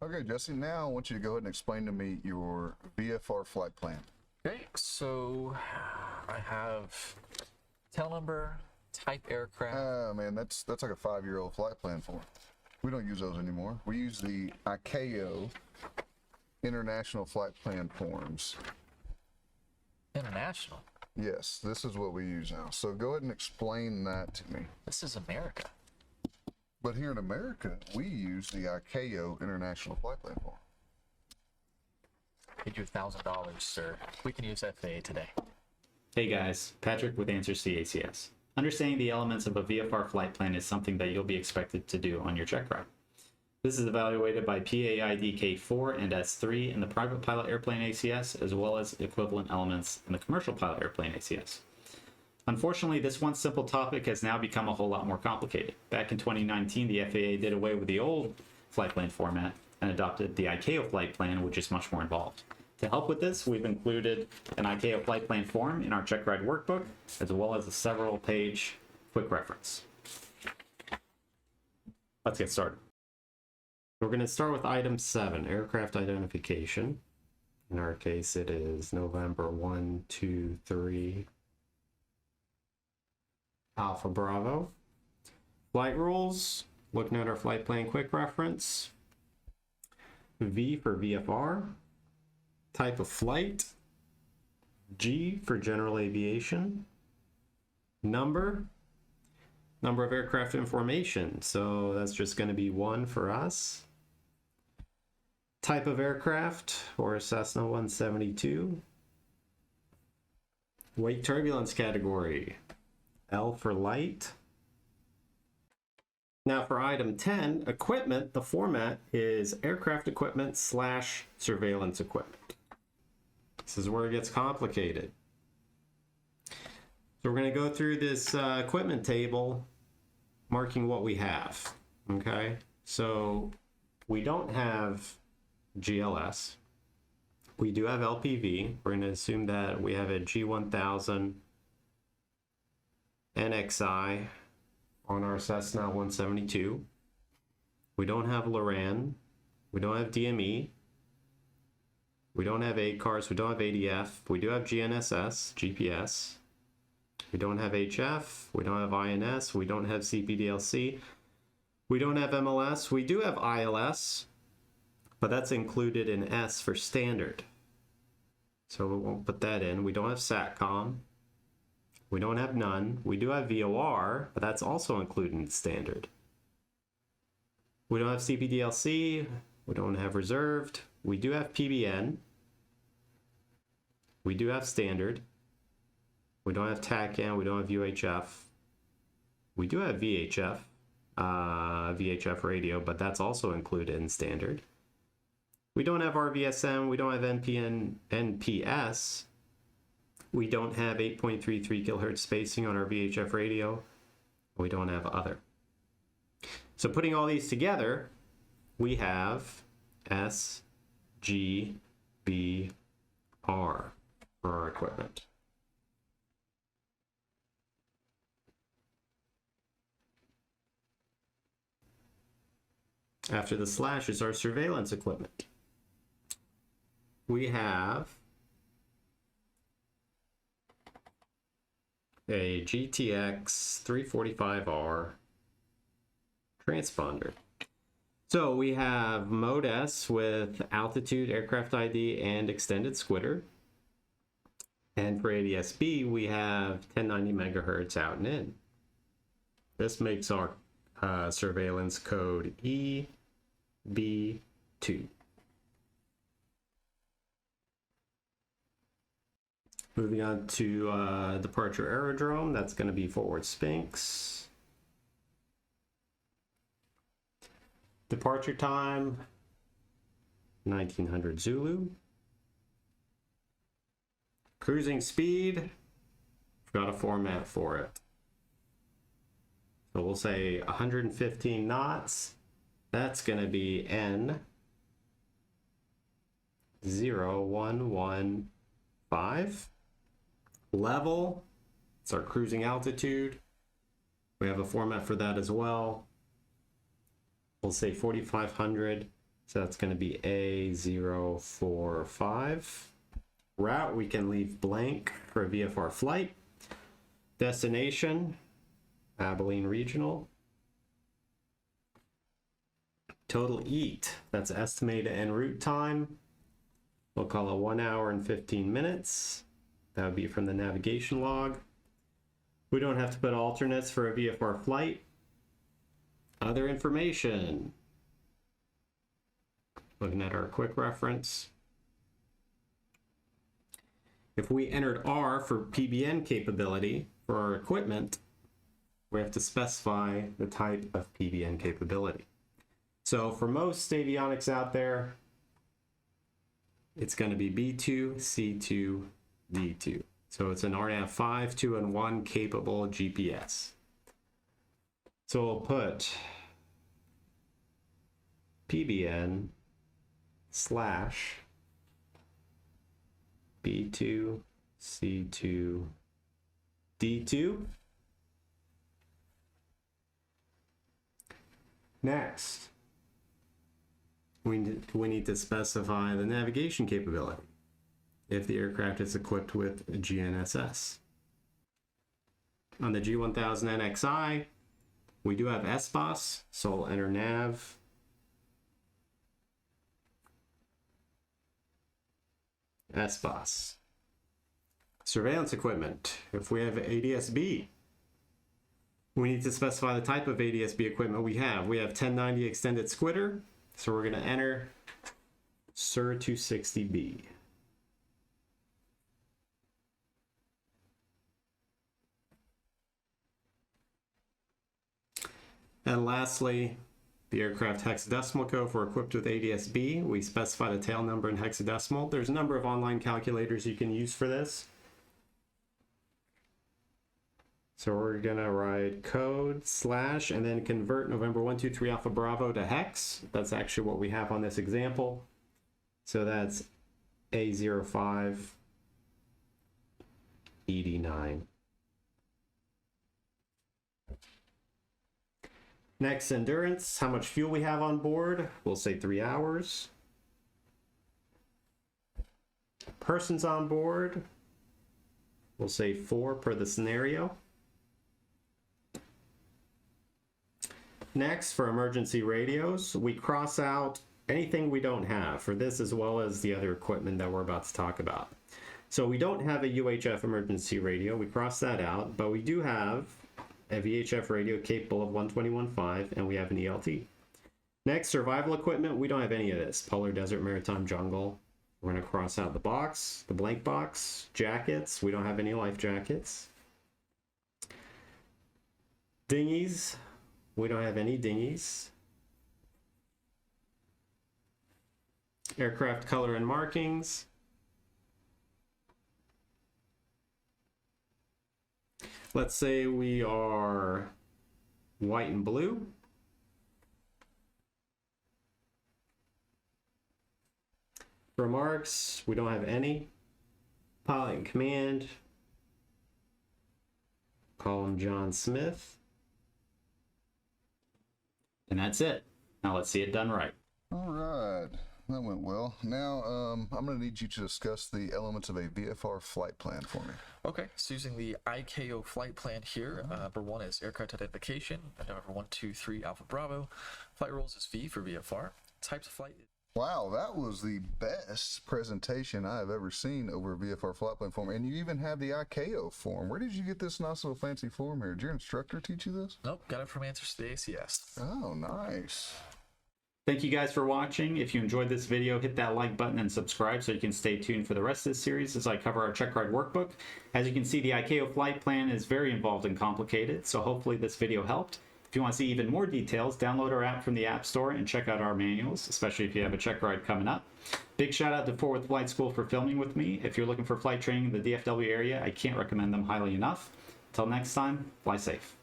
Okay, Jesse, now I want you to go ahead and explain to me your VFR flight plan. Okay, so I have tail number, type aircraft. Man, that's like a 5-year-old flight plan form. We don't use those anymore. We use the ICAO International Flight Plan forms. International. Yes, this is what we use now. So go ahead and explain that to me. This is America. But here in America, we use the ICAO International Flight Plan form. Paid you $1,000, sir. We can use FAA today. Hey guys, Patrick with Answers to ACS. Understanding the elements of a VFR flight plan is something that you'll be expected to do on your check ride. This is evaluated by PAID K4 and S3 in the private pilot airplane ACS, as well as equivalent elements in the commercial pilot airplane ACS. Unfortunately, this one simple topic has now become a whole lot more complicated. Back in 2019, the FAA did away with the old flight plan format and adopted the ICAO flight plan, which is much more involved. To help with this, we've included an ICAO flight plan form in our Checkride Workbook, as well as a several-page quick reference. Let's get started. We're going to start with item 7, aircraft identification. In our case, it is November 1, 2, 3, Alpha Bravo. Flight rules, looking at our flight plan quick reference. V for VFR. Type of flight. G for general aviation. Number of aircraft information. So that's just going to be 1 for us. Type of aircraft, or Cessna 172. Weight turbulence category. L for light. Now for item 10, equipment, the format is aircraft equipment / surveillance equipment. This is where it gets complicated. So we're going to go through this equipment table, marking what we have. Okay, so we don't have GLS. We do have LPV. We're going to assume that we have a G1000 NXI on our Cessna 172. We don't have Loran. We don't have DME. We don't have ACARS. We don't have ADF. We do have GNSS, GPS. We don't have HF. We don't have INS. We don't have CPDLC. We don't have MLS. We do have ILS, but that's included in S for standard. So we won't put that in. We don't have SATCOM. We don't have none. We do have VOR, but that's also included in standard. We don't have CPDLC. We don't have reserved. We do have PBN. We do have standard. We don't have TACAN. We don't have UHF. We do have VHF, VHF radio, but that's also included in standard. We don't have RVSM. We don't have NPS. We don't have 8.33 kilohertz spacing on our VHF radio. We don't have other. So putting all these together, we have S, G, B, R for our equipment. After the slash is our surveillance equipment. We have a GTX 345R transponder. So we have Mode S with altitude, aircraft ID, and extended squitter. And for ADS-B, we have 1090 megahertz out and in. This makes our surveillance code EB2. Moving on to departure aerodrome, that's going to be forward Sphinx. Departure time, 1900 Zulu. Cruising speed, I've got a format for it. So we'll say 115 knots. That's going to be N 0115. Level, it's our cruising altitude. We have a format for that as well. We'll say 4,500 So that's going to be A045. Route, we can leave blank for a VFR flight. Destination, Abilene Regional. Total EAT, that's estimated en route time. We'll call it 1 hour and 15 minutes. That would be from the navigation log. We don't have to put alternates for a VFR flight. Other information. Looking at our quick reference. If we entered R for PBN capability for our equipment, we have to specify the type of PBN capability. So for most avionics out there, it's going to be B2, C2, D2. So it's an RNAV 5, 2, and 1 capable GPS. So we'll put PBN / B2, C2, D2. Next, we need to specify the navigation capability if the aircraft is equipped with GNSS. On the G1000NXI, we do have SBOS, so we'll enter nav. SBOS. Surveillance equipment. If we have ADS-B, we need to specify the type of ADS-B equipment we have. We have 1090 extended squitter, so we're going to enter SIR 260B. And lastly, the aircraft hexadecimal code. If we're equipped with ADS-B, we specify the tail number in hexadecimal. There's a number of online calculators you can use for this. So we're gonna write code / and then convert November 123 Alpha Bravo to hex. That's actually what we have on this example. So that's A0589. Next, endurance, how much fuel we have on board. We'll say 3 hours. Persons on board, we'll say 4 per the scenario. Next, for emergency radios, we cross out anything we don't have for this as well as the other equipment that we're about to talk about. So we don't have a UHF emergency radio, we cross that out, but we do have a VHF radio capable of 121.5, and we have an ELT. Next, survival equipment, we don't have any of this. Polar, desert, maritime, jungle. We're gonna cross out the box, the blank box. Jackets, we don't have any life jackets. Dinghies, we don't have any dinghies. Aircraft color and markings. Let's say we are white and blue. Remarks, we don't have any. Pilot in command. Call him John Smith. And that's it. Now let's see it done right. All right, that went well. Now I'm going to need you to discuss the elements of a VFR flight plan for me. Okay, so using the ICAO flight plan here, number 1 is aircraft identification, and number 123 Alpha Bravo. Flight rules is V for VFR. Types of flight. Wow, that was the best presentation I have ever seen over a VFR flight plan form. And you even have the ICAO form. Where did you get this nice little fancy form here? Did your instructor teach you this? Nope, got it from Answers to the ACS. Oh, nice. Thank you guys for watching. If you enjoyed this video, hit that like button and subscribe so you can stay tuned for the rest of this series as I cover our Checkride Workbook. As you can see, the ICAO flight plan is very involved and complicated, so hopefully this video helped. If you want to see even more details, download our app from the App Store and check out our manuals, especially if you have a check ride coming up. Big shout out to Forward Flight School for filming with me. If you're looking for flight training in the DFW area, I can't recommend them highly enough. Until next time, fly safe.